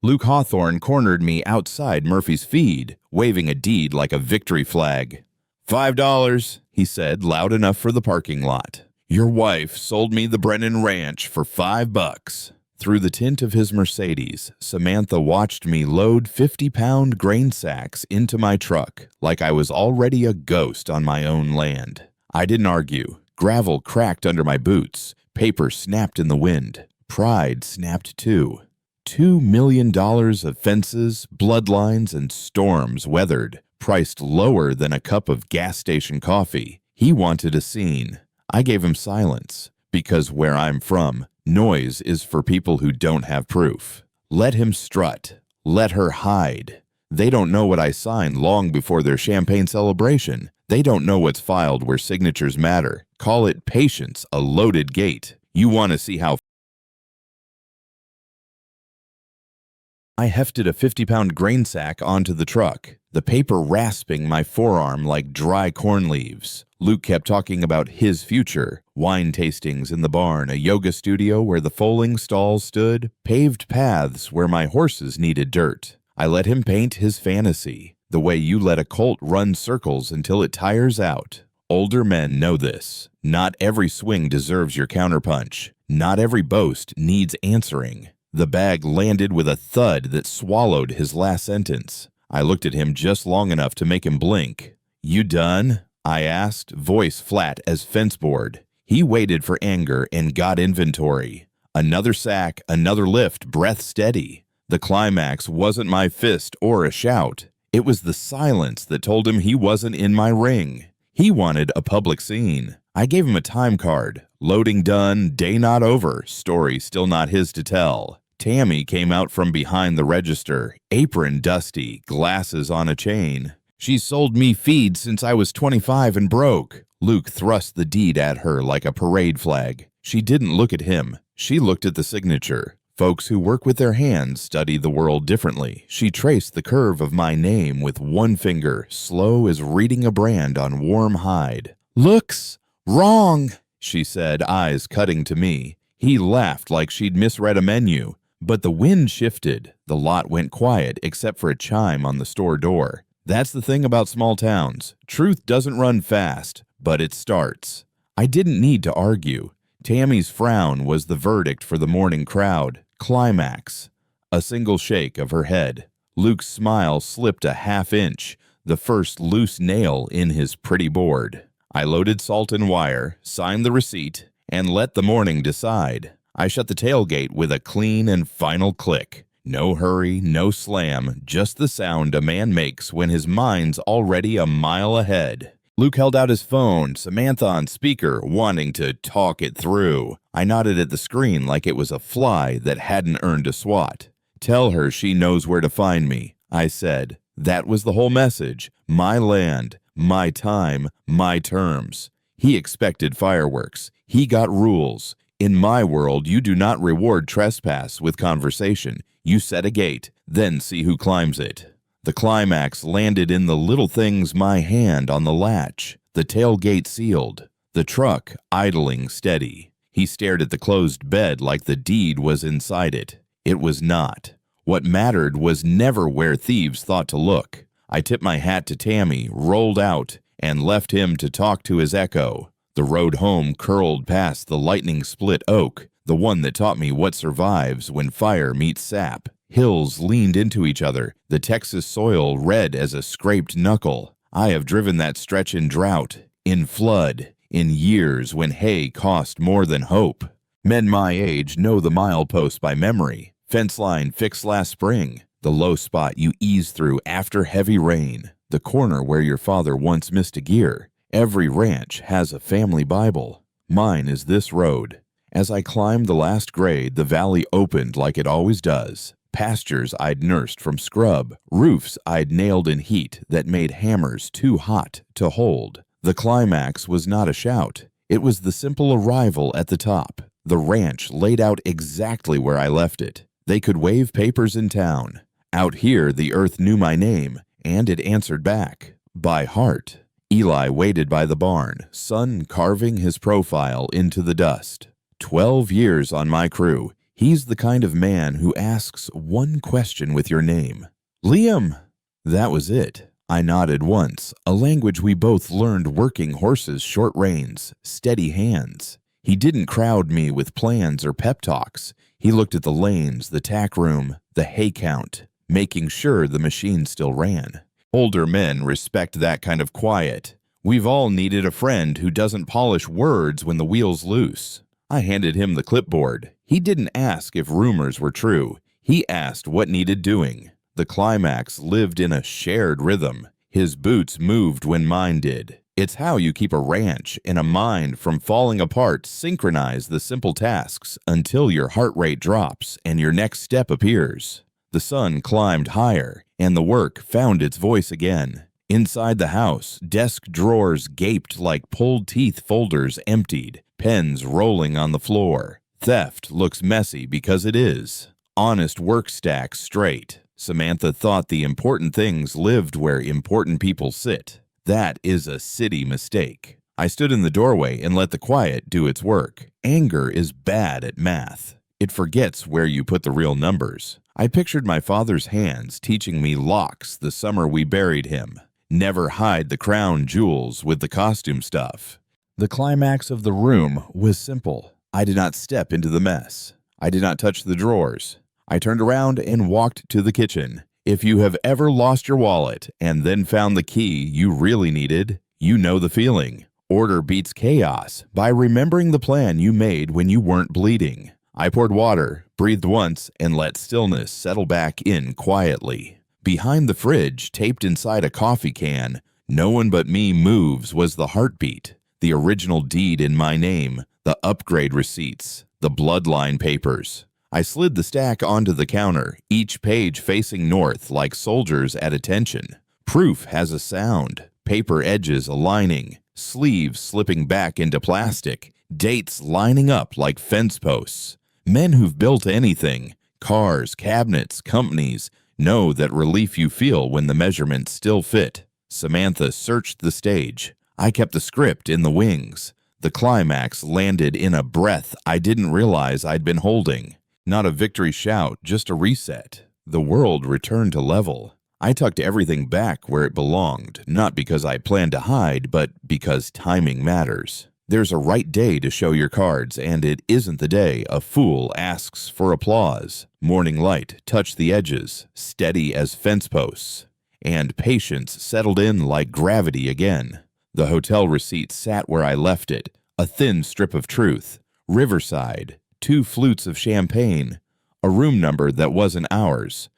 Luke Hawthorne cornered me outside Murphy's feed, waving a deed like a victory flag. $5, he said, loud enough for the parking lot. Your wife sold me the Brennan Ranch for $5. Through the tint of his Mercedes, Samantha watched me load 50-pound grain sacks into my truck like I was already a ghost on my own land. I didn't argue. Gravel cracked under my boots. Paper snapped in the wind. Pride snapped too. $2 million of fences, bloodlines, and storms weathered, priced lower than a cup of gas station coffee. He wanted a scene. I gave him silence, because where I'm from, noise is for people who don't have proof. Let him strut. Let her hide. They don't know what I signed long before their champagne celebration. They don't know what's filed where signatures matter. Call it patience, a loaded gate. You want to see how I hefted a 50-pound grain sack onto the truck, the paper rasping my forearm like dry corn leaves. Luke kept talking about his future, wine tastings in the barn, a yoga studio where the foaling stalls stood, paved paths where my horses needed dirt. I let him paint his fantasy, the way you let a colt run circles until it tires out. Older men know this. Not every swing deserves your counterpunch. Not every boast needs answering. The bag landed with a thud that swallowed his last sentence. I looked at him just long enough to make him blink. You done? I asked, voice flat as fence board. He waited for anger and got inventory. Another sack, another lift, breath steady. The climax wasn't my fist or a shout. It was the silence that told him he wasn't in my ring. He wanted a public scene. I gave him a time card. Loading done, day not over, story still not his to tell. Tammy came out from behind the register, apron dusty, glasses on a chain. She's sold me feed since I was 25 and broke. Luke thrust the deed at her like a parade flag. She didn't look at him. She looked at the signature. Folks who work with their hands study the world differently. She traced the curve of my name with one finger, slow as reading a brand on warm hide. Looks wrong, she said, eyes cutting to me. He laughed like she'd misread a menu. But the wind shifted. The lot went quiet except for a chime on the store door. That's the thing about small towns. Truth doesn't run fast, but it starts. I didn't need to argue. Tammy's frown was the verdict for the morning crowd. Climax. A single shake of her head. Luke's smile slipped a half inch, the first loose nail in his pretty board. I loaded salt and wire, signed the receipt, and let the morning decide. I shut the tailgate with a clean and final click. No hurry, no slam, just the sound a man makes when his mind's already a mile ahead. Luke held out his phone, Samantha on speaker, wanting to talk it through. I nodded at the screen like it was a fly that hadn't earned a swat. Tell her she knows where to find me, I said. That was the whole message. My land, my time, my terms. He expected fireworks. He got rules. In my world, you do not reward trespass with conversation. You set a gate, then see who climbs it. The climax landed in the little things my hand on the latch, the tailgate sealed, the truck idling steady. He stared at the closed bed like the deed was inside it. It was not. What mattered was never where thieves thought to look. I tipped my hat to Tammy, rolled out, and left him to talk to his echo. The road home curled past the lightning-split oak, the one that taught me what survives when fire meets sap. Hills leaned into each other, the Texas soil red as a scraped knuckle. I have driven that stretch in drought, in flood, in years when hay cost more than hope. Men my age know the milepost by memory. Fence line fixed last spring, the low spot you ease through after heavy rain, the corner where your father once missed a gear. Every ranch has a family Bible. Mine is this road. As I climbed the last grade, the valley opened like it always does. Pastures I'd nursed from scrub, roofs I'd nailed in heat that made hammers too hot to hold. The climax was not a shout. It was the simple arrival at the top. The ranch laid out exactly where I left it. They could wave papers in town. Out here, the earth knew my name, and it answered back. By heart. Eli waited by the barn, sun carving his profile into the dust. 12 years on my crew. He's the kind of man who asks one question with your name. Liam! That was it. I nodded once, a language we both learned working horses' short reins, steady hands. He didn't crowd me with plans or pep talks. He looked at the lanes, the tack room, the hay count, making sure the machine still ran. Older men respect that kind of quiet. We've all needed a friend who doesn't polish words when the wheel's loose. I handed him the clipboard. He didn't ask if rumors were true. He asked what needed doing. The climax lived in a shared rhythm. His boots moved when mine did. It's how you keep a ranch and a mind from falling apart. Synchronize the simple tasks until your heart rate drops and your next step appears. The sun climbed higher, and the work found its voice again. Inside the house, desk drawers gaped like pulled teeth, folders emptied, pens rolling on the floor. Theft looks messy because it is. Honest work stacks straight. Samantha thought the important things lived where important people sit. That is a city mistake. I stood in the doorway and let the quiet do its work. Anger is bad at math. It forgets where you put the real numbers. I pictured my father's hands teaching me locks the summer we buried him. Never hide the crown jewels with the costume stuff. The climax of the room was simple. I did not step into the mess. I did not touch the drawers. I turned around and walked to the kitchen. If you have ever lost your wallet and then found the key you really needed, you know the feeling. Order beats chaos by remembering the plan you made when you weren't bleeding. I poured water, breathed once, and let stillness settle back in quietly. Behind the fridge, taped inside a coffee can, "No one but me moves" was the heartbeat. The original deed in my name, the upgrade receipts, the bloodline papers. I slid the stack onto the counter, each page facing north like soldiers at attention. Proof has a sound, paper edges aligning, sleeves slipping back into plastic, dates lining up like fence posts. Men who've built anything, cars, cabinets, companies, know that relief you feel when the measurements still fit. Samantha searched the stage. I kept the script in the wings. The climax landed in a breath I didn't realize I'd been holding. Not a victory shout, just a reset. The world returned to level. I tucked everything back where it belonged, not because I planned to hide, but because timing matters. There's a right day to show your cards, and it isn't the day a fool asks for applause. Morning light touched the edges, steady as fence posts, and patience settled in like gravity again. The hotel receipt sat where I left it, a thin strip of truth. Riverside, 2 flutes of champagne, a room number that wasn't ours.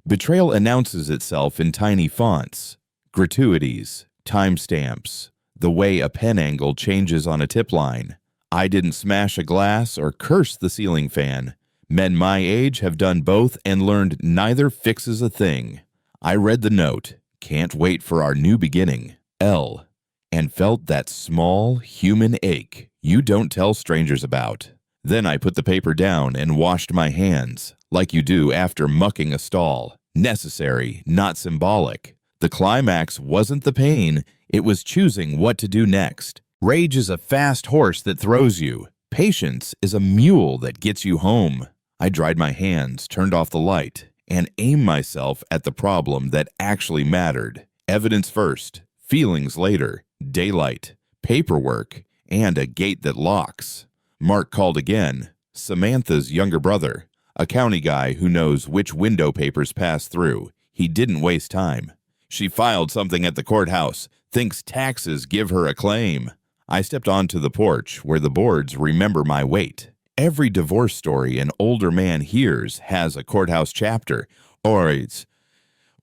Betrayal announces itself in tiny fonts. Gratuities, timestamps, the way a pen angle changes on a tip line. I didn't smash a glass or curse the ceiling fan. Men my age have done both and learned neither fixes a thing. I read the note, "Can't wait for our new beginning, L," and felt that small human ache you don't tell strangers about. Then I put the paper down and washed my hands, like you do after mucking a stall. Necessary, not symbolic. The climax wasn't the pain, it was choosing what to do next. Rage is a fast horse that throws you. Patience is a mule that gets you home. I dried my hands, turned off the light, and aimed myself at the problem that actually mattered. Evidence first, feelings later, daylight, paperwork, and a gate that locks. Mark called again, Samantha's younger brother, a county guy who knows which window papers pass through. He didn't waste time. She filed something at the courthouse, thinks taxes give her a claim. I stepped onto the porch where the boards remember my weight. Every divorce story an older man hears has a courthouse chapter, or it's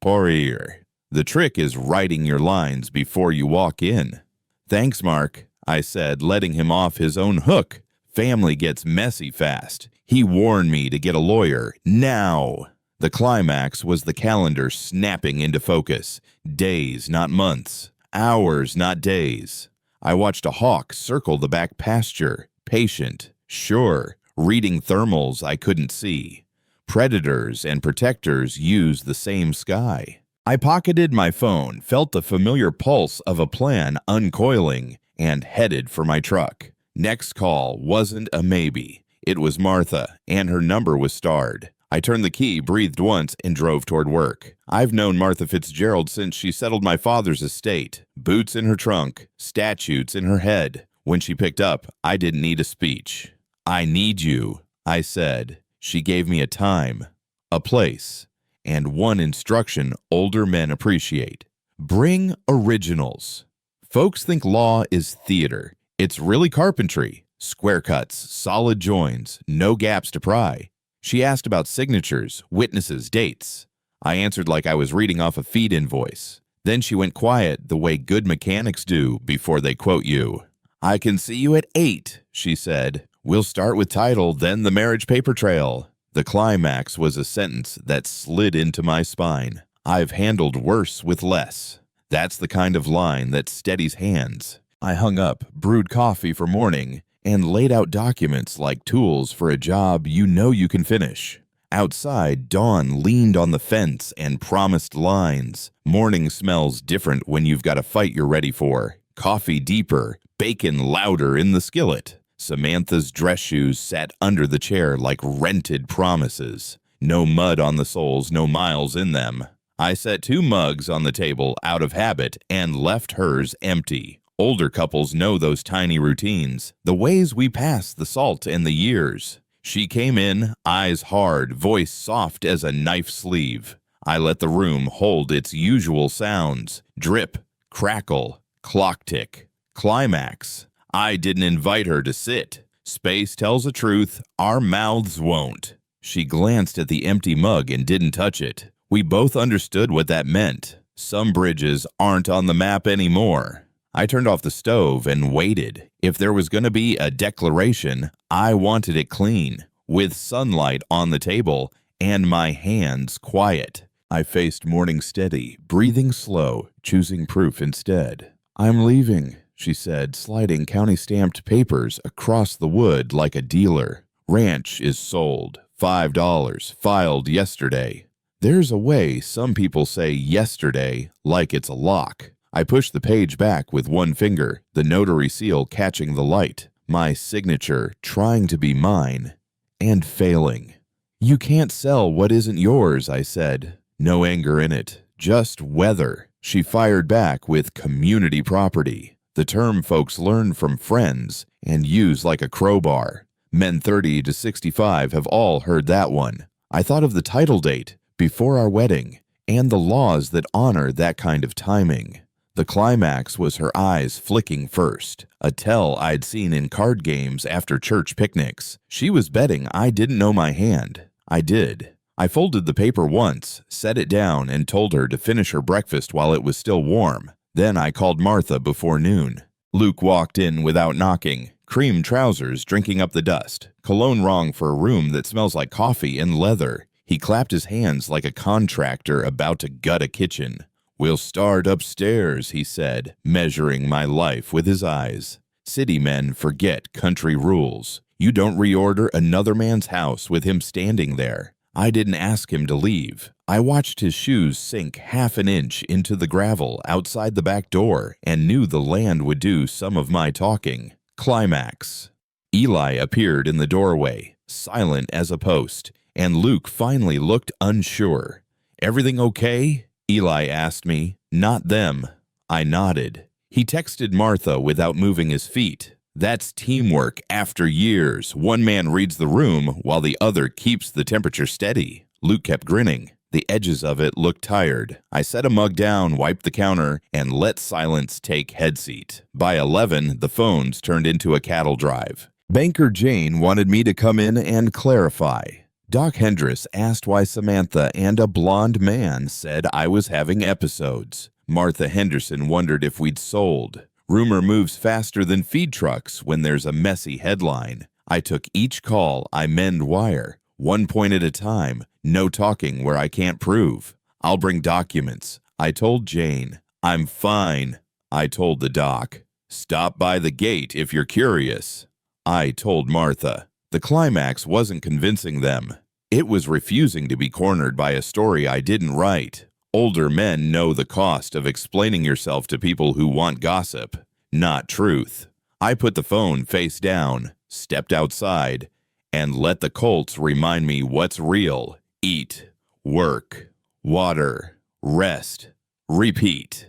porier. The trick is writing your lines before you walk in. "Thanks, Mark," I said, letting him off his own hook. Family gets messy fast. He warned me to get a lawyer, now. The climax was the calendar snapping into focus. Days, not months. Hours, not days. I watched a hawk circle the back pasture, patient, sure, reading thermals I couldn't see. Predators and protectors use the same sky. I pocketed my phone, felt the familiar pulse of a plan uncoiling, and headed for my truck. Next call wasn't a maybe. It was Martha, and her number was starred. I turned the key, breathed once, and drove toward work. I've known Martha Fitzgerald since she settled my father's estate. Boots in her trunk, statutes in her head. When she picked up, I didn't need a speech. "I need you," I said. She gave me a time, a place, and one instruction older men appreciate. Bring originals. Folks think law is theater. It's really carpentry. Square cuts, solid joins, no gaps to pry. She asked about signatures, witnesses, dates. I answered like I was reading off a feed invoice. Then she went quiet the way good mechanics do before they quote you. "I can see you at 8, she said. "We'll start with title, then the marriage paper trail." The climax was a sentence that slid into my spine. I've handled worse with less. That's the kind of line that steadies hands. I hung up, brewed coffee for morning, and laid out documents like tools for a job you know you can finish. Outside, Dawn leaned on the fence and promised lines. Morning smells different when you've got a fight you're ready for. Coffee deeper, bacon louder in the skillet. Samantha's dress shoes sat under the chair like rented promises. No mud on the soles, no miles in them. I set 2 mugs on the table out of habit and left hers empty. Older couples know those tiny routines, the ways we pass the salt and the years. She came in, eyes hard, voice soft as a knife sleeve. I let the room hold its usual sounds. Drip, crackle, clock tick, climax. I didn't invite her to sit. Space tells the truth, our mouths won't. She glanced at the empty mug and didn't touch it. We both understood what that meant. Some bridges aren't on the map anymore. I turned off the stove and waited. If there was going to be a declaration, I wanted it clean, with sunlight on the table and my hands quiet. I faced morning steady, breathing slow, choosing proof instead. "I'm leaving," she said, sliding county-stamped papers across the wood like a dealer. "Ranch is sold. $5, filed yesterday." There's a way some people say yesterday like it's a lock. I pushed the page back with one finger, the notary seal catching the light. My signature trying to be mine, and failing. "You can't sell what isn't yours," I said. No anger in it, just weather. She fired back with community property, the term folks learn from friends and use like a crowbar. Men 30 to 65 have all heard that one. I thought of the title date, before our wedding, and the laws that honor that kind of timing. The climax was her eyes flicking first, a tell I'd seen in card games after church picnics. She was betting I didn't know my hand. I did. I folded the paper once, set it down, and told her to finish her breakfast while it was still warm. Then I called Martha before noon. Luke walked in without knocking, cream trousers drinking up the dust, cologne wrong for a room that smells like coffee and leather. He clapped his hands like a contractor about to gut a kitchen. "We'll start upstairs," he said, measuring my life with his eyes. City men forget country rules. You don't reorder another man's house with him standing there. I didn't ask him to leave. I watched his shoes sink half an inch into the gravel outside the back door and knew the land would do some of my talking. Climax. Eli appeared in the doorway, silent as a post, and Luke finally looked unsure. "Everything okay?" Eli asked me. "Not them." I nodded. He texted Martha without moving his feet. That's teamwork after years. One man reads the room while the other keeps the temperature steady. Luke kept grinning. The edges of it looked tired. I set a mug down, wiped the counter, and let silence take head seat. By 11, the phones turned into a cattle drive. Banker Jane wanted me to come in and clarify. Doc Hendress asked why Samantha and a blonde man said I was having episodes. Martha Henderson wondered if we'd sold. Rumor moves faster than feed trucks when there's a messy headline. I took each call, I mend wire, one point at a time, no talking where I can't prove. "I'll bring documents," I told Jane. "I'm fine," I told the doc. "Stop by the gate if you're curious," I told Martha. The climax wasn't convincing them. It was refusing to be cornered by a story I didn't write. Older men know the cost of explaining yourself to people who want gossip, not truth. I put the phone face down, stepped outside, And let the Colts remind me what's real. Eat, work, water, rest, repeat.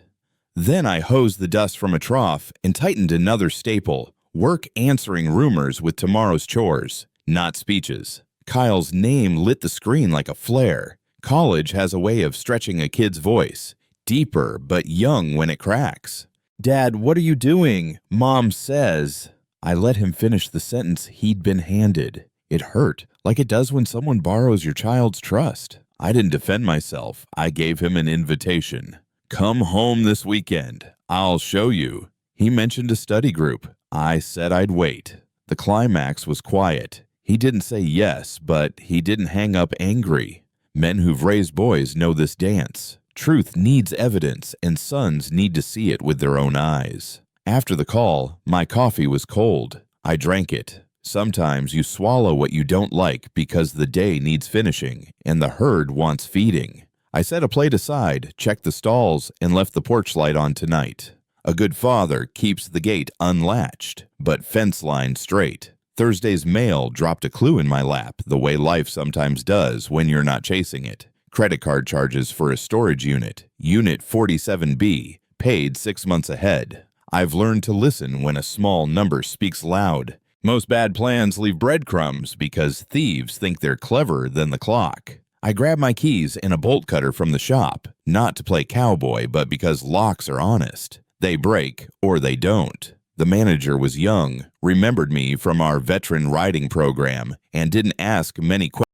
Then I hosed the dust from a trough and tightened another staple. Work answering rumors with tomorrow's chores, not speeches. Kyle's name lit the screen like a flare. College has a way of stretching a kid's voice, deeper but young when it cracks. Dad, what are you doing? Mom says. I let him finish the sentence he'd been handed. It hurt, like it does when someone borrows your child's trust. I didn't defend myself. I gave him an invitation. Come home this weekend. I'll show you. He mentioned a study group. I said I'd wait. The climax was quiet. He didn't say yes, but he didn't hang up angry. Men who've raised boys know this dance. Truth needs evidence, and sons need to see it with their own eyes. After the call, my coffee was cold. I drank it. Sometimes you swallow what you don't like because the day needs finishing, and the herd wants feeding. I set a plate aside, checked the stalls, and left the porch light on tonight. A good father keeps the gate unlatched, but fence line straight. Thursday's mail dropped a clue in my lap, the way life sometimes does when you're not chasing it. Credit card charges for a storage unit, Unit 47B, paid 6 months ahead. I've learned to listen when a small number speaks loud. Most bad plans leave breadcrumbs because thieves think they're cleverer than the clock. I grab my keys and a bolt cutter from the shop, not to play cowboy, but because locks are honest. They break or they don't. The manager was young, remembered me from our veteran riding program, and didn't ask many questions.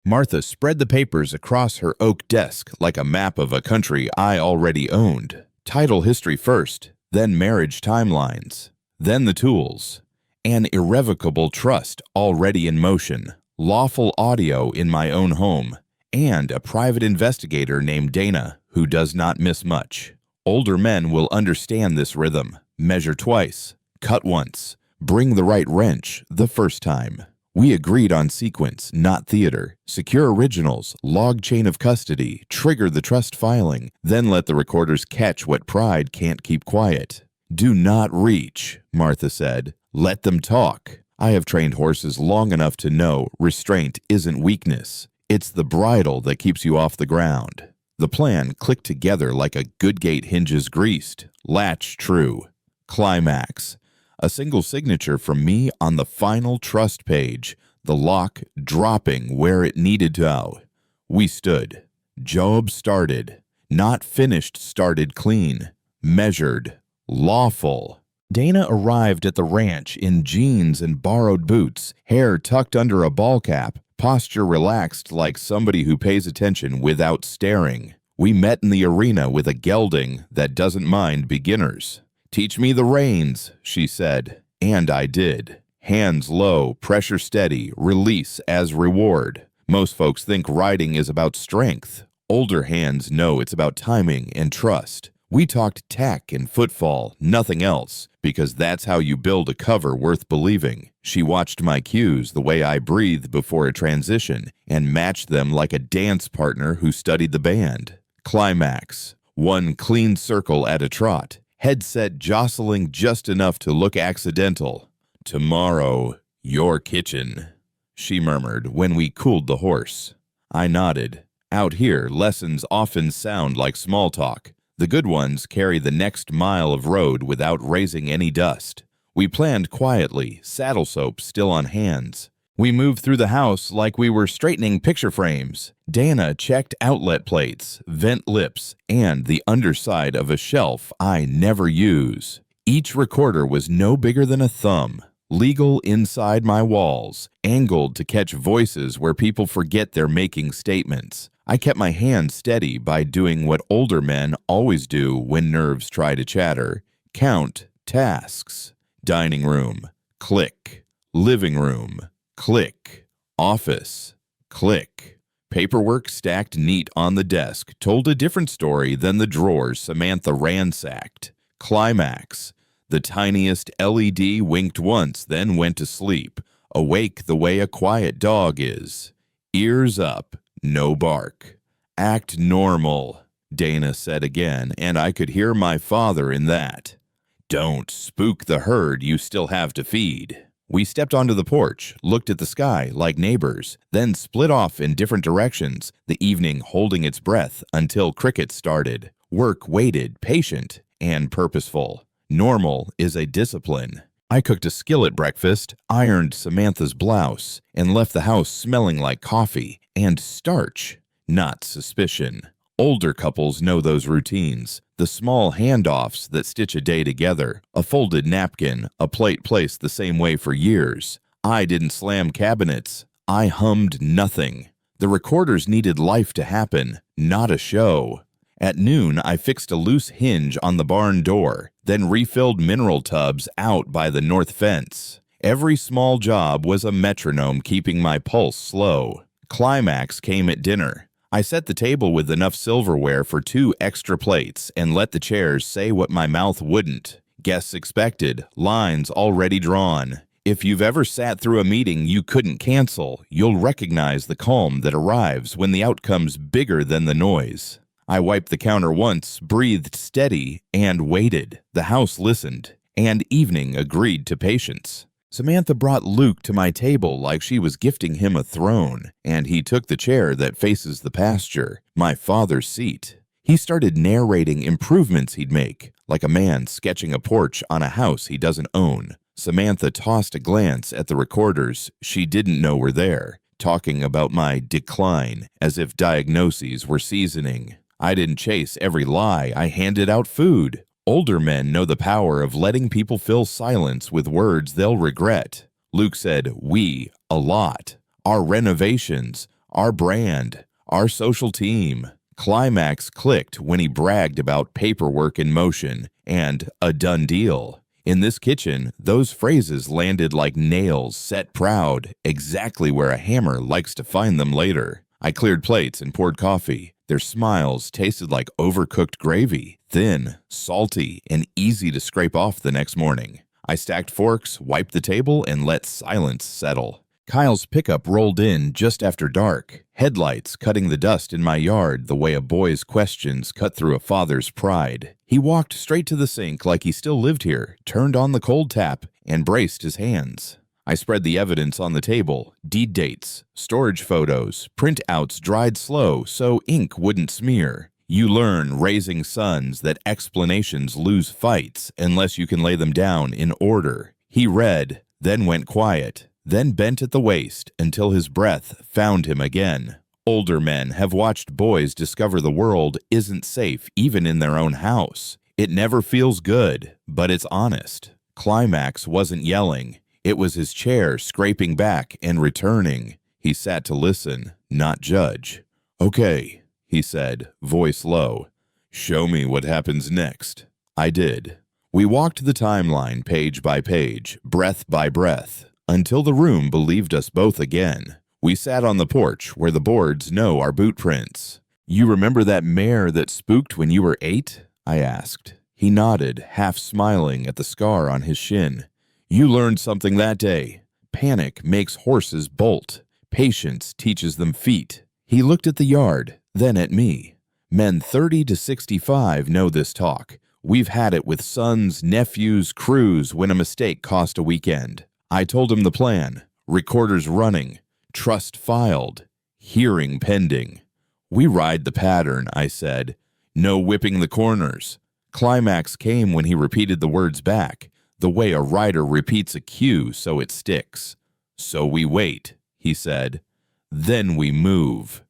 Martha spread the papers across her oak desk like a map of a country I already owned. Title history first, then marriage timelines, then the tools. An irrevocable trust already in motion, lawful audio in my own home, and a private investigator named Dana who does not miss much. Older men will understand this rhythm. Measure twice, cut once, bring the right wrench the first time. We agreed on sequence, not theater. Secure originals, log chain of custody, trigger the trust filing, then let the recorders catch what pride can't keep quiet. Do not reach, Martha said. Let them talk. I have trained horses long enough to know restraint isn't weakness. It's the bridle that keeps you off the ground. The plan clicked together like a good gate hinges greased. Latch true. Climax. A single signature from me on the final trust page, the lock dropping where it needed to. We stood. Job started. Not finished started clean. Measured. Lawful. Dana arrived at the ranch in jeans and borrowed boots, hair tucked under a ball cap, posture relaxed like somebody who pays attention without staring. We met in the arena with a gelding that doesn't mind beginners. Teach me the reins, she said, and I did. Hands low, pressure steady, release as reward. Most folks think riding is about strength. Older hands know it's about timing and trust. We talked tack and footfall, nothing else, because that's how you build a cover worth believing. She watched my cues, the way I breathed before a transition, and matched them like a dance partner who studied the band. Climax. One clean circle at a trot. Headset jostling just enough to look accidental. Tomorrow, your kitchen, she murmured when we cooled the horse. I nodded. Out here, lessons often sound like small talk. The good ones carry the next mile of road without raising any dust. We planned quietly, saddle soap still on hands. We moved through the house like we were straightening picture frames. Dana checked outlet plates, vent lips, and the underside of a shelf I never use. Each recorder was no bigger than a thumb, legal inside my walls, angled to catch voices where people forget they're making statements. I kept my hand steady by doing what older men always do when nerves try to chatter. Count tasks. Dining room. Click. Living room. Click. Office. Click. Paperwork stacked neat on the desk told a different story than the drawers Samantha ransacked. Climax. The tiniest LED winked once, then went to sleep, awake the way a quiet dog is. Ears up, no bark. Act normal, Dana said again, and I could hear my father in that. Don't spook the herd you still have to feed. We stepped onto the porch, looked at the sky like neighbors, then split off in different directions, the evening holding its breath until cricket started. Work waited, patient and purposeful. Normal is a discipline. I cooked a skillet breakfast, ironed Samantha's blouse, and left the house smelling like coffee and starch, not suspicion. Older couples know those routines, the small handoffs that stitch a day together, a folded napkin, a plate placed the same way for years. I didn't slam cabinets. I hummed nothing. The recorders needed life to happen, not a show. At noon, I fixed a loose hinge on the barn door, then refilled mineral tubs out by the north fence. Every small job was a metronome keeping my pulse slow. Climax came at dinner. I set the table with enough silverware for 2 extra plates and let the chairs say what my mouth wouldn't. Guests expected, lines already drawn. If you've ever sat through a meeting you couldn't cancel, you'll recognize the calm that arrives when the outcome's bigger than the noise. I wiped the counter once, breathed steady, and waited. The house listened, and evening agreed to patience. Samantha brought Luke to my table like she was gifting him a throne, and he took the chair that faces the pasture, my father's seat. He started narrating improvements he'd make, like a man sketching a porch on a house he doesn't own. Samantha tossed a glance at the recorders she didn't know were there, talking about my decline as if diagnoses were seasoning. I didn't chase every lie, I handed out food. Older men know the power of letting people fill silence with words they'll regret. Luke said we a lot. Our renovations, our brand, our social team. Climax clicked when he bragged about paperwork in motion and a done deal. In this kitchen, those phrases landed like nails set proud, exactly where a hammer likes to find them later. I cleared plates and poured coffee. Their smiles tasted like overcooked gravy, thin, salty, and easy to scrape off the next morning. I stacked forks, wiped the table, and let silence settle. Kyle's pickup rolled in just after dark, headlights cutting the dust in my yard the way a boy's questions cut through a father's pride. He walked straight to the sink like he still lived here, turned on the cold tap, and braced his hands. I spread the evidence on the table, deed dates, storage photos, printouts dried slow so ink wouldn't smear. You learn raising sons that explanations lose fights unless you can lay them down in order. He read, then went quiet, then bent at the waist until his breath found him again. Older men have watched boys discover the world isn't safe even in their own house. It never feels good, but it's honest. Climax wasn't yelling. It was his chair scraping back and returning. He sat to listen, not judge. "Okay," he said, voice low. "Show me what happens next." I did. We walked the timeline page by page, breath by breath, until the room believed us both again. We sat on the porch where the boards know our boot prints. "You remember that mare that spooked when you were 8? I asked. He nodded, half smiling at the scar on his shin. "You learned something that day. Panic makes horses bolt. Patience teaches them feet." He looked at the yard, then at me. Men 30 to 65 know this talk. We've had it with sons, nephews, crews when a mistake cost a weekend. I told him the plan. Recorders running. Trust filed. Hearing pending. "We ride the pattern," I said. "No whipping the corners." Climax came when he repeated the words back, the way a writer repeats a cue so it sticks. "So we wait," he said. "Then we move."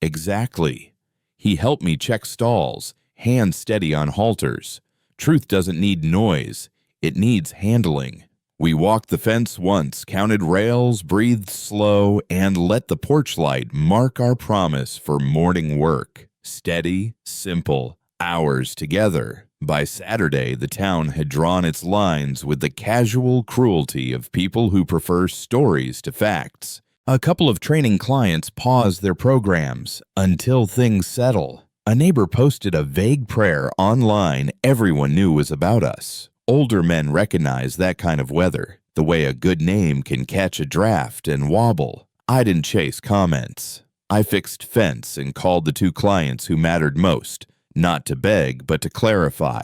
Exactly. He helped me check stalls, hands steady on halters. Truth doesn't need noise. It needs handling. We walked the fence once, counted rails, breathed slow, and let the porch light mark our promise for morning work. Steady, simple, hours together. By Saturday, the town had drawn its lines with the casual cruelty of people who prefer stories to facts. A couple of training clients paused their programs until things settle. A neighbor posted a vague prayer online everyone knew was about us. Older men recognize that kind of weather, the way a good name can catch a draft and wobble. I didn't chase comments. I fixed fence and called the 2 clients who mattered most. Not to beg, but to clarify.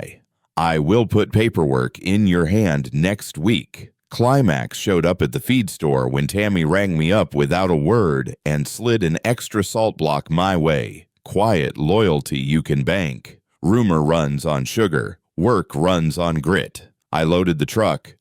"I will put paperwork in your hand next week. Climax showed up at the feed store when Tammy rang me up without a word and slid an extra salt block my way. Quiet loyalty you can bank. Rumor runs on sugar. Work runs on grit. I loaded the truck,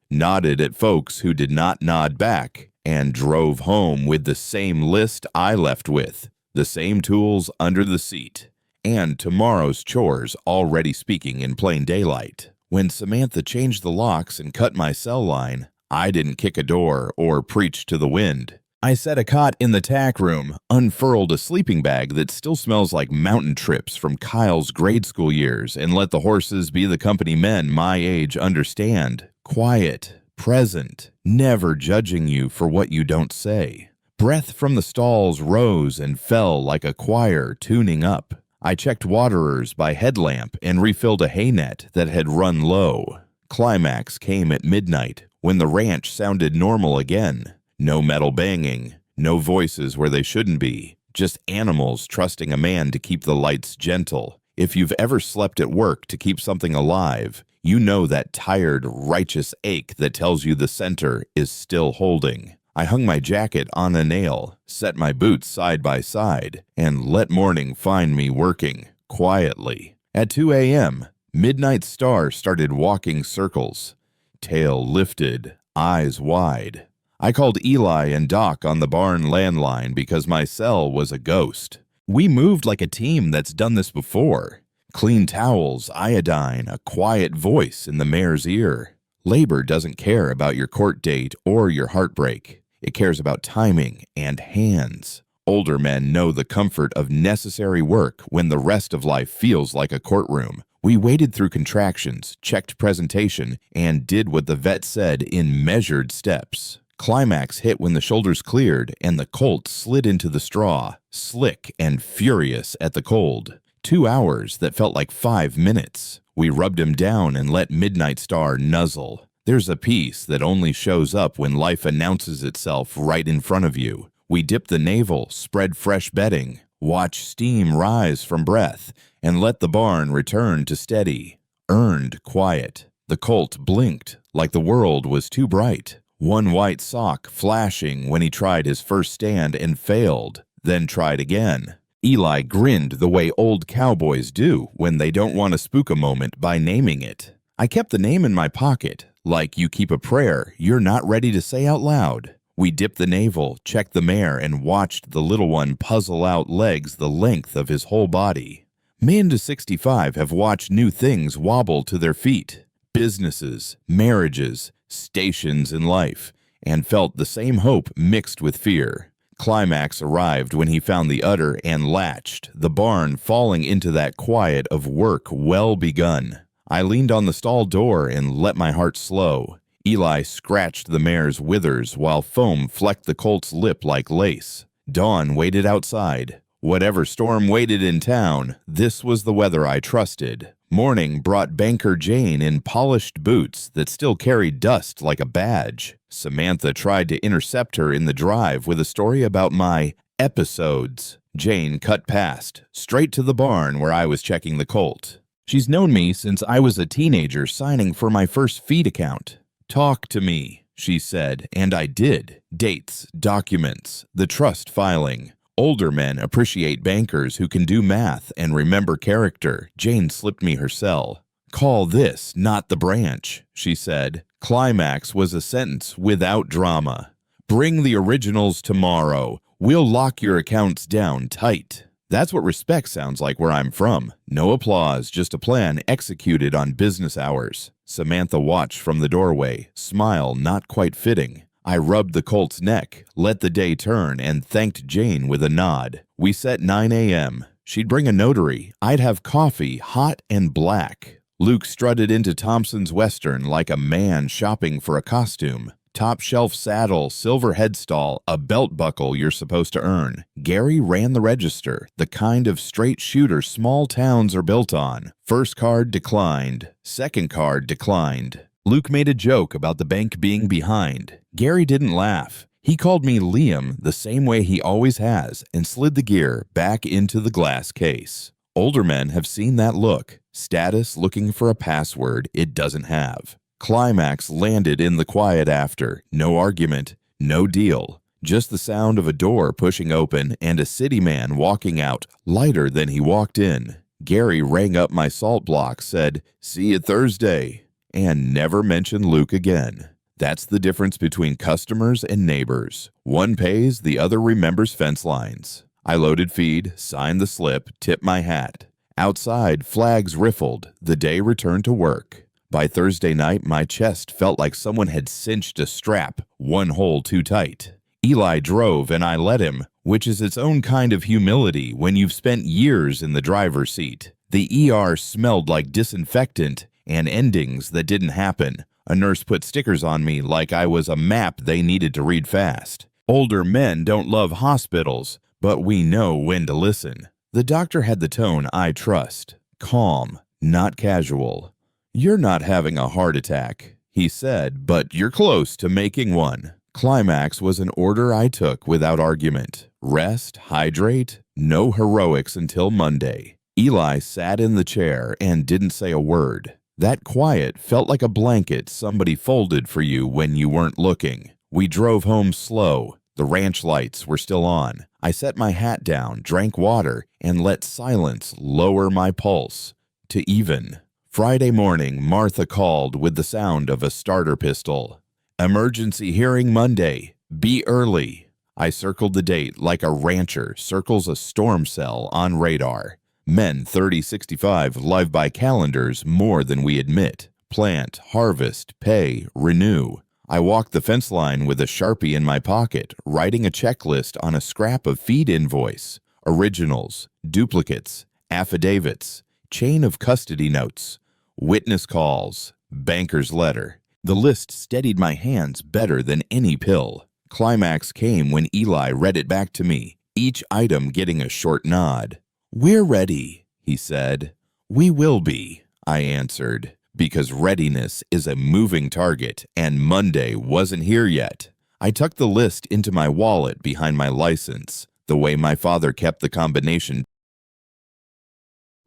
nodded at folks who did not nod back, and drove home with the same list I left with, the same tools under the seat, and tomorrow's chores already speaking in plain daylight. When Samantha changed the locks and cut my cell line, I didn't kick a door or preach to the wind. I set a cot in the tack room, unfurled a sleeping bag that still smells like mountain trips from Kyle's grade school years, and let the horses be the company men my age understand. Quiet, present, never judging you for what you don't say. Breath from the stalls rose and fell like a choir tuning up. I checked waterers by headlamp and refilled a hay net that had run low. Climax came at midnight, when the ranch sounded normal again. No metal banging, no voices where they shouldn't be, just animals trusting a man to keep the lights gentle. If you've ever slept at work to keep something alive, you know that tired, righteous ache that tells you the center is still holding. I hung my jacket on a nail, set my boots side by side, and let morning find me working, quietly. At 2 a.m., Midnight Star started walking circles. Tail lifted, eyes wide. I called Eli and Doc on the barn landline because my cell was a ghost. We moved like a team that's done this before. Clean towels, iodine, a quiet voice in the mayor's ear. Labor doesn't care about your court date or your heartbreak. It cares about timing and hands. Older men know the comfort of necessary work when the rest of life feels like a courtroom. We waded through contractions, checked presentation, and did what the vet said in measured steps. Climax hit when the shoulders cleared and the colt slid into the straw, slick and furious at the cold. 2 hours that felt like 5 minutes. We rubbed him down and let Midnight Star nuzzle. There's a peace that only shows up when life announces itself right in front of you. We dipped the navel, spread fresh bedding, watch steam rise from breath, and let the barn return to steady. Earned quiet. The colt blinked like the world was too bright. One white sock flashing when he tried his first stand and failed, then tried again. Eli grinned the way old cowboys do when they don't want to spook a moment by naming it. I kept the name in my pocket, like you keep a prayer you're not ready to say out loud. We dipped the navel, checked the mare, and watched the little one puzzle out legs the length of his whole body. Men to 65 have watched new things wobble to their feet. Businesses, marriages, stations in life, and felt the same hope mixed with fear. Climax arrived when he found the udder and latched, the barn falling into that quiet of work well begun. I leaned on the stall door and let my heart slow. Eli scratched the mare's withers while foam flecked the colt's lip like lace. Dawn waited outside. Whatever storm waited in town, this was the weather I trusted. Morning brought Banker Jane in polished boots that still carried dust like a badge. Samantha tried to intercept her in the drive with a story about my episodes. Jane cut past, straight to the barn where I was checking the colt. She's known me since I was a teenager signing for my first feed account. Talk to me, she said, and I did. Dates, documents, the trust filing. Older men appreciate bankers who can do math and remember character. Jane slipped me her cell. Call this not the branch, she said. Climax was a sentence without drama. Bring the originals tomorrow. We'll lock your accounts down tight. That's what respect sounds like where I'm from. No applause, just a plan executed on business hours. Samantha watched from the doorway, smile not quite fitting. I rubbed the colt's neck, let the day turn, and thanked Jane with a nod. We set 9 a.m. She'd bring a notary. I'd have coffee, hot and black. Luke strutted into Thompson's Western like a man shopping for a costume. Top shelf saddle, silver headstall, a belt buckle you're supposed to earn. Gary ran the register, the kind of straight shooter small towns are built on. First card declined. Second card declined. Luke made a joke about the bank being behind. Gary didn't laugh. He called me Liam the same way he always has and slid the gear back into the glass case. Older men have seen that look. Status looking for a password it doesn't have. Climax landed in the quiet after. No argument, no deal. Just the sound of a door pushing open and a city man walking out, lighter than he walked in. Gary rang up my salt block, said, "See you Thursday," and never mentioned Luke again. That's the difference between customers and neighbors. One pays, the other remembers fence lines. I loaded feed, signed the slip, tipped my hat. Outside, flags riffled. The day returned to work. By Thursday night, my chest felt like someone had cinched a strap, one hole too tight. Eli drove and I let him, which is its own kind of humility when you've spent years in the driver's seat. The ER smelled like disinfectant and endings that didn't happen. A nurse put stickers on me like I was a map they needed to read fast. Older men don't love hospitals, but we know when to listen. The doctor had the tone I trust. Calm, not casual. "You're not having a heart attack," he said, "but you're close to making one." Climax was an order I took without argument. Rest, hydrate, no heroics until Monday. Eli sat in the chair and didn't say a word. That quiet felt like a blanket somebody folded for you when you weren't looking. We drove home slow. The ranch lights were still on. I set my hat down, drank water, and let silence lower my pulse to even. Friday morning, Martha called with the sound of a starter pistol. "Emergency hearing Monday. Be early." I circled the date like a rancher circles a storm cell on radar. Men 30-65 live by calendars more than we admit. Plant, harvest, pay, renew. I walked the fence line with a Sharpie in my pocket, writing a checklist on a scrap of feed invoice. Originals, duplicates, affidavits, chain of custody notes, witness calls, banker's letter. The list steadied my hands better than any pill. Climax came when Eli read it back to me, each item getting a short nod. "We're ready," he said. "We will be," I answered, because readiness is a moving target, and Monday wasn't here yet. I tucked the list into my wallet behind my license, the way my father kept the combination.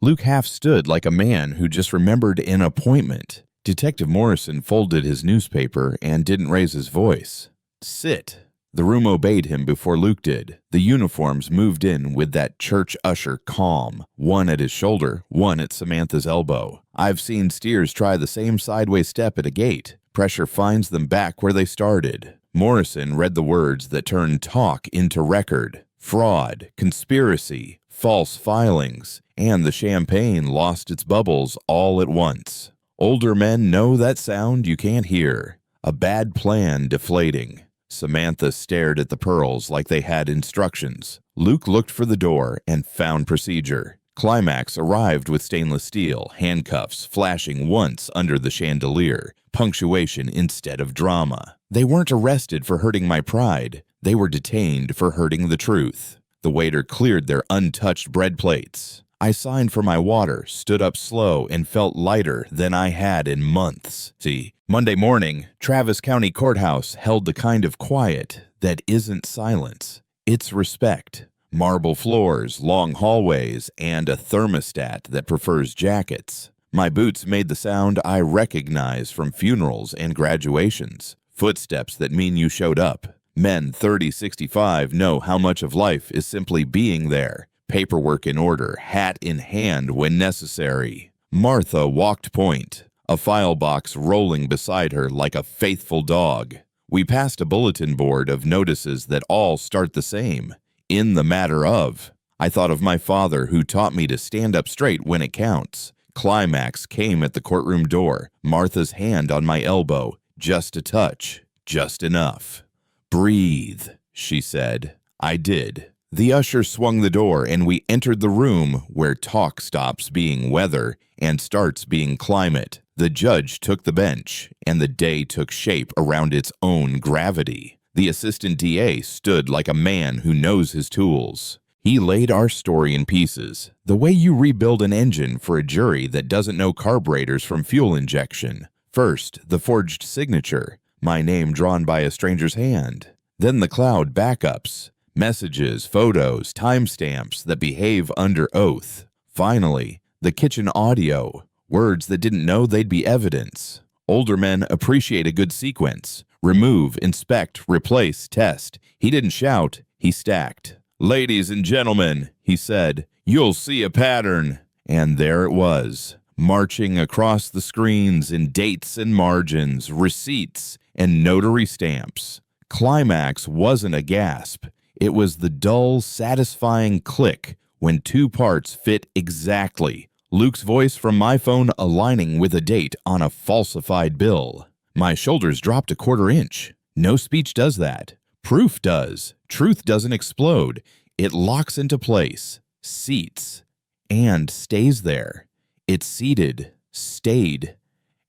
Luke half stood like a man who just remembered an appointment. Detective Morrison folded his newspaper and didn't raise his voice. "Sit." The room obeyed him before Luke did. The uniforms moved in with that church usher calm, one at his shoulder, one at Samantha's elbow. I've seen steers try the same sideways step at a gate. Pressure finds them back where they started. Morrison read the words that turned talk into record. Fraud, conspiracy, false filings, and the champagne lost its bubbles all at once. Older men know that sound you can't hear. A bad plan deflating. Samantha stared at the pearls like they had instructions. Luke looked for the door and found procedure. Climax arrived with stainless steel, handcuffs flashing once under the chandelier, punctuation instead of drama. They weren't arrested for hurting my pride. They were detained for hurting the truth. The waiter cleared their untouched bread plates. I signed for my water, stood up slow, and felt lighter than I had in months. See, Monday morning, Travis County Courthouse held the kind of quiet that isn't silence. It's respect. Marble floors, long hallways, and a thermostat that prefers jackets. My boots made the sound I recognize from funerals and graduations. Footsteps that mean you showed up. Men 30-65 know how much of life is simply being there. Paperwork in order, hat in hand when necessary. Martha walked point, a file box rolling beside her like a faithful dog. We passed a bulletin board of notices that all start the same. In the matter of. I thought of my father who taught me to stand up straight when it counts. Climax came at the courtroom door, Martha's hand on my elbow. Just a touch, just enough. "Breathe," she said. I did. The usher swung the door and we entered the room where talk stops being weather and starts being climate. The judge took the bench and the day took shape around its own gravity. The assistant DA stood like a man who knows his tools. He laid our story in pieces, the way you rebuild an engine for a jury that doesn't know carburetors from fuel injection. First, the forged signature, my name drawn by a stranger's hand. Then the cloud backups. Messages, photos, timestamps that behave under oath. Finally, the kitchen audio, words that didn't know they'd be evidence. Older men appreciate a good sequence. Remove, inspect, replace, test. He didn't shout, he stacked. "Ladies and gentlemen," he said, "you'll see a pattern." And there it was, marching across the screens in dates and margins, receipts, and notary stamps. Climax wasn't a gasp. It was the dull, satisfying click when two parts fit exactly. Luke's voice from my phone aligning with a date on a falsified bill. My shoulders dropped a quarter inch. No speech does that. Proof does. Truth doesn't explode. It locks into place, seats, and stays there. It seated, stayed,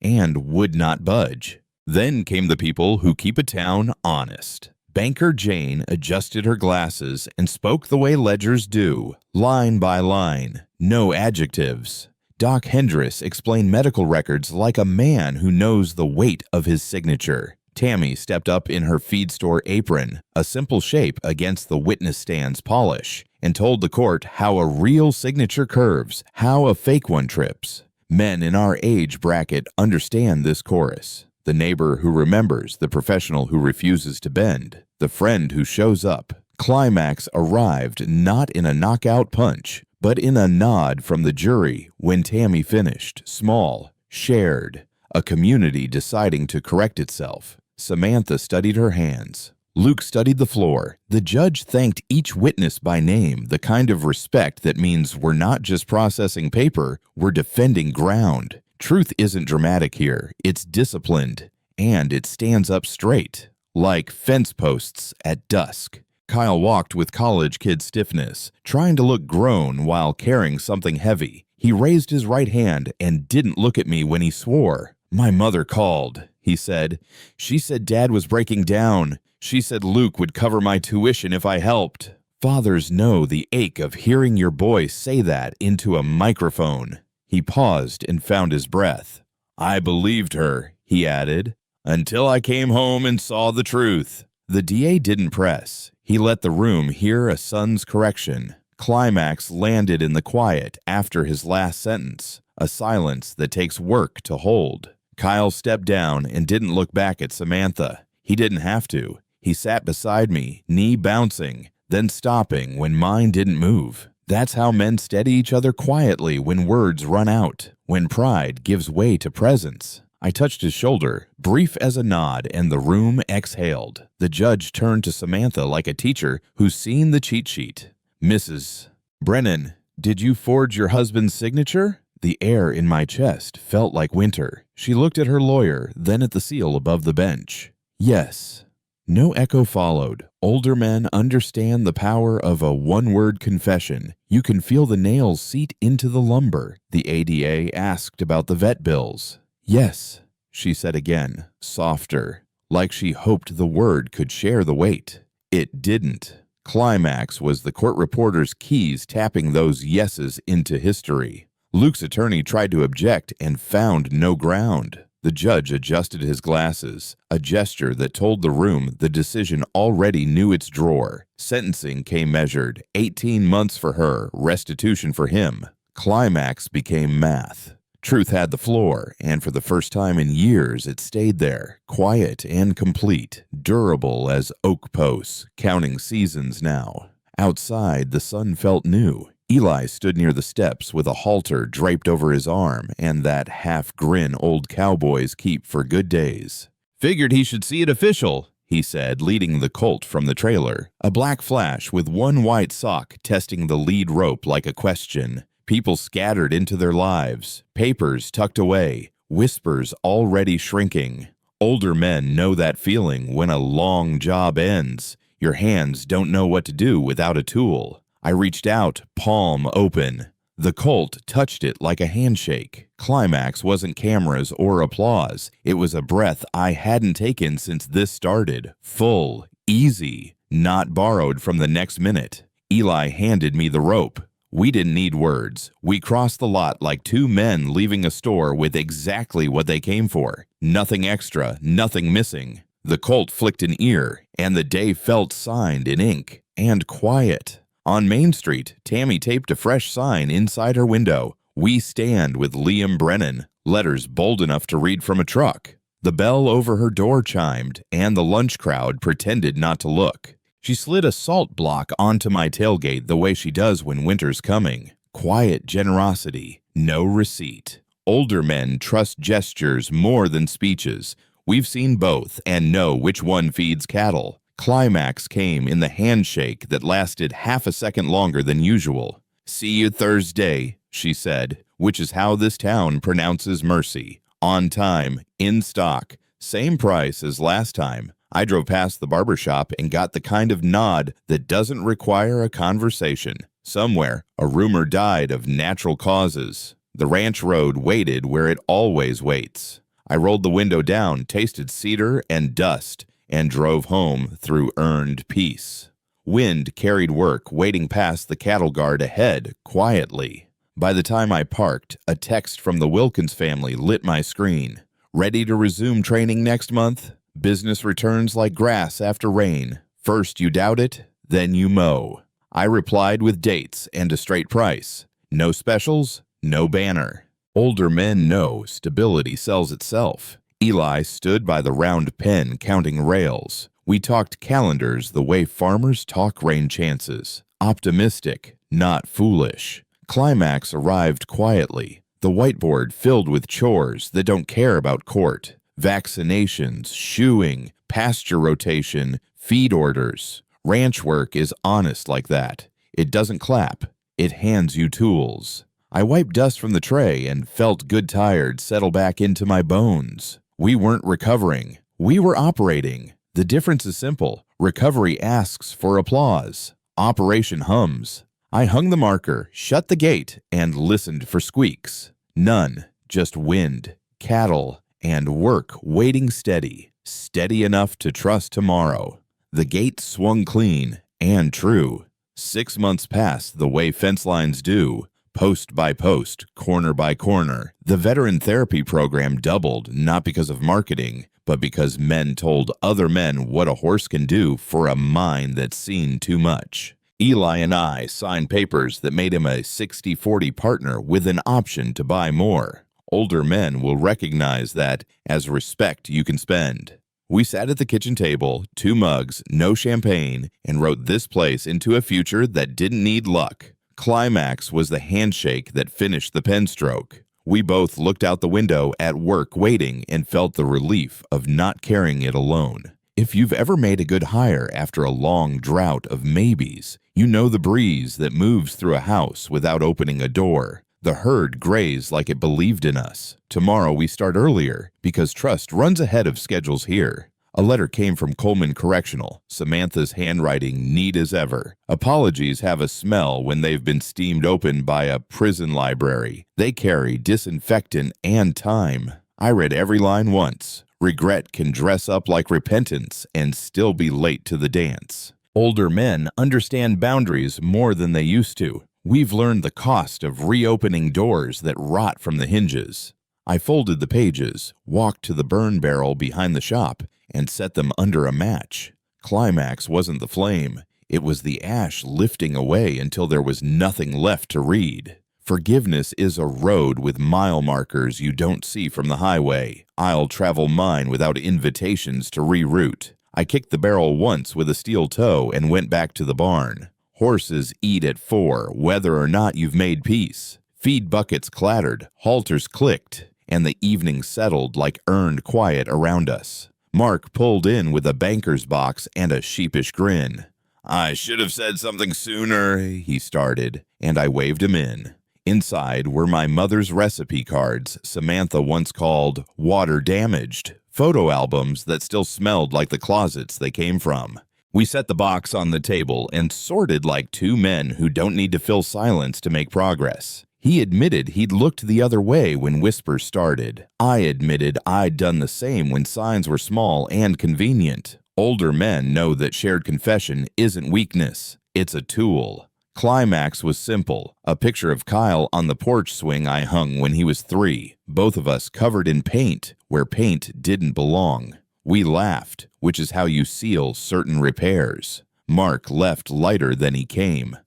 and would not budge. Then came the people who keep a town honest. Banker Jane adjusted her glasses and spoke the way ledgers do, line by line, no adjectives. Doc Hendress explained medical records like a man who knows the weight of his signature. Tammy stepped up in her feed store apron, a simple shape against the witness stand's polish, and told the court how a real signature curves, how a fake one trips. Men in our age bracket understand this chorus. The neighbor who remembers, the professional who refuses to bend, the friend who shows up. Climax arrived not in a knockout punch, but in a nod from the jury when Tammy finished, small, shared, a community deciding to correct itself. Samantha studied her hands. Luke studied the floor. The judge thanked each witness by name, the kind of respect that means we're not just processing paper, we're defending ground. Truth isn't dramatic here, it's disciplined, and it stands up straight, like fence posts at dusk. Kyle walked with college kid stiffness, trying to look grown while carrying something heavy. He raised his right hand and didn't look at me when he swore. "My mother called," he said. "She said Dad was breaking down. She said Luke would cover my tuition if I helped." Fathers know the ache of hearing your boy say that into a microphone. He paused and found his breath. "I believed her," he added, "until I came home and saw the truth." The DA didn't press. He let the room hear a son's correction. Climax landed in the quiet after his last sentence, a silence that takes work to hold. Kyle stepped down and didn't look back at Samantha. He didn't have to. He sat beside me, knee bouncing, then stopping when mine didn't move. That's how men steady each other quietly when words run out, when pride gives way to presence. I touched his shoulder, brief as a nod, and the room exhaled. The judge turned to Samantha like a teacher who's seen the cheat sheet. "Mrs. Brennan, did you forge your husband's signature?" The air in my chest felt like winter. She looked at her lawyer, then at the seal above the bench. "Yes." No echo followed. Older men understand the power of a one-word confession. You can feel the nails seat into the lumber. The ADA asked about the vet bills. "Yes," she said again, softer, like she hoped the word could share the weight. It didn't. Climax was the court reporter's keys tapping those yeses into history. Luke's attorney tried to object and found no ground. The judge adjusted his glasses, a gesture that told the room the decision already knew its drawer. Sentencing came measured, 18 months for her, restitution for him. Climax became math. Truth had the floor, and for the first time in years it stayed there, quiet and complete, durable as oak posts, counting seasons now. Outside, the sun felt new. Eli stood near the steps with a halter draped over his arm and that half-grin old cowboys keep for good days. "Figured he should see it official," he said, leading the colt from the trailer. A black flash with one white sock testing the lead rope like a question. People scattered into their lives, papers tucked away, whispers already shrinking. Older men know that feeling when a long job ends. Your hands don't know what to do without a tool. I reached out, palm open. The colt touched it like a handshake. Climax wasn't cameras or applause. It was a breath I hadn't taken since this started. Full, easy, not borrowed from the next minute. Eli handed me the rope. We didn't need words. We crossed the lot like two men leaving a store with exactly what they came for. Nothing extra, nothing missing. The colt flicked an ear, and the day felt signed in ink. And quiet. On Main Street, Tammy taped a fresh sign inside her window. We Stand with Liam Brennan, letters bold enough to read from a truck. The bell over her door chimed, and the lunch crowd pretended not to look. She slid a salt block onto my tailgate the way she does when winter's coming. Quiet generosity, no receipt. Older men trust gestures more than speeches. We've seen both and know which one feeds cattle. Climax came in the handshake that lasted half a second longer than usual. "See you Thursday," she said, which is how this town pronounces mercy. On time, in stock, same price as last time. I drove past the barber shop and got the kind of nod that doesn't require a conversation. Somewhere, a rumor died of natural causes. The ranch road waited where it always waits. I rolled the window down, tasted cedar and dust, and drove home through earned peace. Wind carried work waiting past the cattle guard ahead quietly. By the time I parked, a text from the Wilkins family lit my screen. "Ready to resume training next month? Business returns like grass after rain. First you doubt it, then you mow." I replied with dates and a straight price. No specials, no banner. Older men know stability sells itself. Eli stood by the round pen counting rails. We talked calendars the way farmers talk rain chances. Optimistic, not foolish. Climax arrived quietly. The whiteboard filled with chores that don't care about court. Vaccinations, shoeing, pasture rotation, feed orders. Ranch work is honest like that. It doesn't clap. It hands you tools. I wiped dust from the tray and felt good tired settle back into my bones. We weren't recovering. We were operating. The difference is simple. Recovery asks for applause. Operation hums. I hung the marker, shut the gate, and listened for squeaks. None, just wind, cattle, and work waiting steady. Steady enough to trust tomorrow. The gate swung clean and true. 6 months passed the way fence lines do. Post by post, corner by corner. The veteran therapy program doubled, not because of marketing, but because men told other men what a horse can do for a mind that's seen too much. Eli and I signed papers that made him a 60-40 partner with an option to buy more. Older men will recognize that as respect you can spend. We sat at the kitchen table, 2 mugs, no champagne, and wrote this place into a future that didn't need luck. Climax was the handshake that finished the pen stroke. We both looked out the window at work waiting and felt the relief of not carrying it alone. If you've ever made a good hire after a long drought of maybes, you know the breeze that moves through a house without opening a door. The herd grazed like it believed in us. Tomorrow we start earlier because trust runs ahead of schedules here. A letter came from Coleman Correctional, Samantha's handwriting neat as ever. Apologies have a smell when they've been steamed open by a prison library. They carry disinfectant and time. I read every line once. Regret can dress up like repentance and still be late to the dance. Older men understand boundaries more than they used to. We've learned the cost of reopening doors that rot from the hinges. I folded the pages, walked to the burn barrel behind the shop, and set them under a match. Climax wasn't the flame. It was the ash lifting away until there was nothing left to read. Forgiveness is a road with mile markers you don't see from the highway. I'll travel mine without invitations to reroute. I kicked the barrel once with a steel toe and went back to the barn. Horses eat at 4, whether or not you've made peace. Feed buckets clattered, halters clicked, and the evening settled like earned quiet around us. Mark pulled in with a banker's box and a sheepish grin. "I should have said something sooner," he started, and I waved him in. Inside were my mother's recipe cards Samantha once called water damaged, photo albums that still smelled like the closets they came from. We set the box on the table and sorted like 2 men who don't need to fill silence to make progress. He admitted he'd looked the other way when whispers started. I admitted I'd done the same when signs were small and convenient. Older men know that shared confession isn't weakness, it's a tool. Climax was simple, a picture of Kyle on the porch swing I hung when he was 3, both of us covered in paint where paint didn't belong. We laughed, which is how you seal certain repairs. Mark left lighter than he came.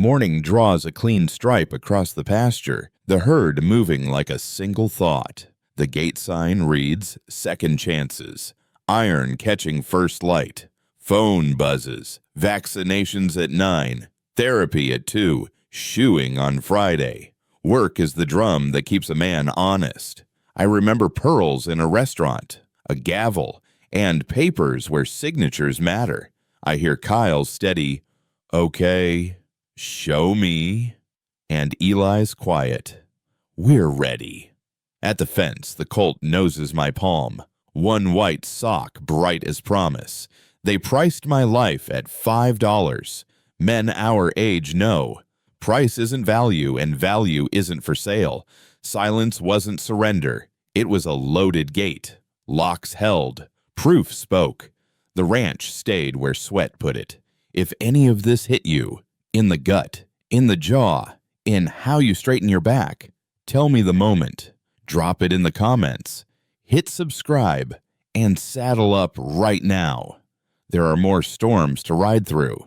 Morning draws a clean stripe across the pasture, the herd moving like a single thought. The gate sign reads, "Second chances." Iron catching first light. Phone buzzes. Vaccinations at 9. Therapy at 2. Shoeing on Friday. Work is the drum that keeps a man honest. I remember pearls in a restaurant, a gavel, and papers where signatures matter. I hear Kyle's steady, "Okay, show me," and Eli's quiet, "We're ready." At the fence, the colt noses my palm. One white sock bright as promise. They priced my life at $5. Men our age know. Price isn't value, and value isn't for sale. Silence wasn't surrender. It was a loaded gate. Locks held. Proof spoke. The ranch stayed where sweat put it. If any of this hit you, in the gut, in the jaw, in how you straighten your back, tell me the moment. Drop it in the comments. Hit subscribe and saddle up right now. There are more storms to ride through.